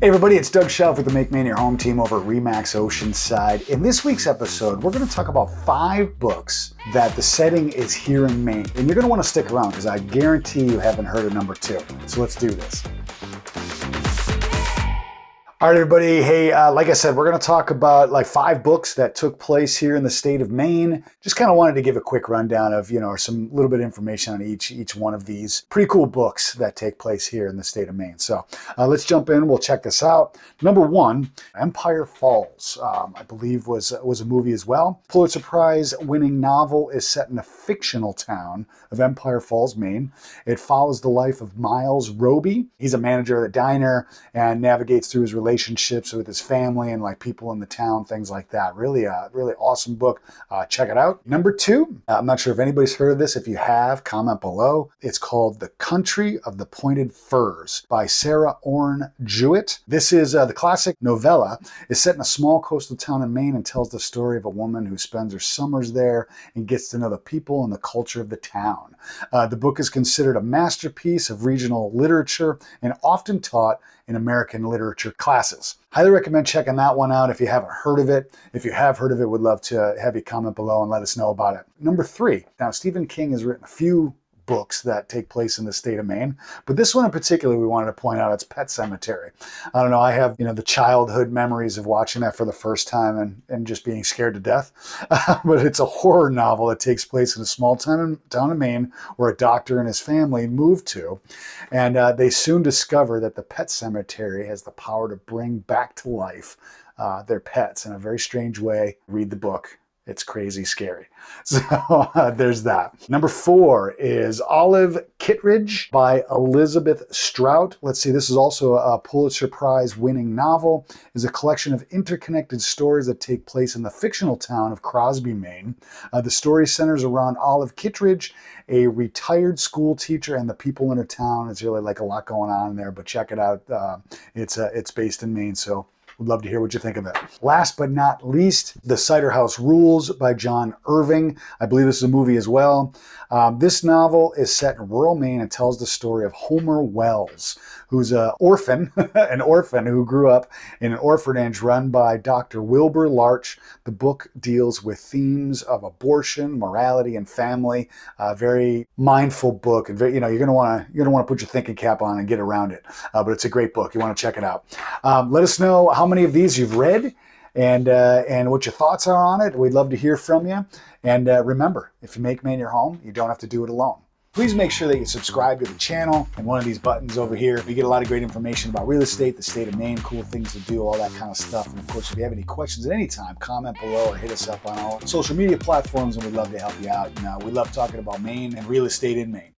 Hey everybody, it's Doug Shelf with the Make Maine Your Home team over at Remax Oceanside. In this week's episode, we're going to talk about 5 books that the setting is here in Maine. And you're going to want to stick around because I guarantee you haven't heard of number 2. So let's do this. All right, everybody. Hey, like I said, we're going to talk about like 5 books that took place here in the state of Maine. Just kind of wanted to give a quick rundown of, some little bit of information on each one of these pretty cool books that take place here in the state of Maine. So let's jump in. We'll check this out. Number 1, Empire Falls, I believe was a movie as well. Pulitzer Prize-winning novel is set in the fictional town of Empire Falls, Maine. It follows the life of Miles Roby. He's a manager at a diner and navigates through his relationships with his family and like people in the town, things like that. Really awesome book. Check it out. Number 2, I'm not sure if anybody's heard of this. If you have, comment below. It's called The Country of the Pointed Firs by Sarah Orne Jewett. This is the classic novella. Is set in a small coastal town in Maine and tells the story of a woman who spends her summers there and gets to know the people and the culture of the town. The book is considered a masterpiece of regional literature and often taught in American literature classes. Highly recommend checking that one out if you haven't heard of it. If you have heard of it, would love to have you comment below and let us know about it. Number 3. Now, Stephen King has written a few books that take place in the state of Maine, but this one in particular we wanted to point out. It's Pet Sematary. I don't know, I have the childhood memories of watching that for the first time and just being scared to death. But it's a horror novel that takes place in a small town in Maine where a doctor and his family moved to, and they soon discover that the pet cemetery has the power to bring back to life their pets in a very strange way. Read the book. It's crazy scary. So there's that. Number 4 is Olive Kitteridge by Elizabeth Strout. Let's see, this is also a Pulitzer Prize-winning novel. It's a collection of interconnected stories that take place in the fictional town of Crosby, Maine. The story centers around Olive Kitteridge, a retired school teacher, and the people in her town. It's really like a lot going on there, but check it out. It's based in Maine, so would love to hear what you think of it. Last but not least, The Cider House Rules by John Irving. I believe this is a movie as well. This novel is set in rural Maine and tells the story of Homer Wells, who's an orphan who grew up in an orphanage run by Dr. Wilbur Larch. The book deals with themes of abortion, morality, and family. Very mindful book, and very, you're gonna want to put your thinking cap on and get around it. But it's a great book. You want to check it out. Let us know how many of these you've read and what your thoughts are on it. We'd love to hear from you. And remember, if you make Maine your home, you don't have to do it alone. Please make sure that you subscribe to the channel and one of these buttons over here. You get a lot of great information about real estate, the state of Maine, cool things to do, all that kind of stuff. And of course, if you have any questions at any time, comment below or hit us up on all social media platforms, and we'd love to help you out. And we love talking about Maine and real estate in Maine.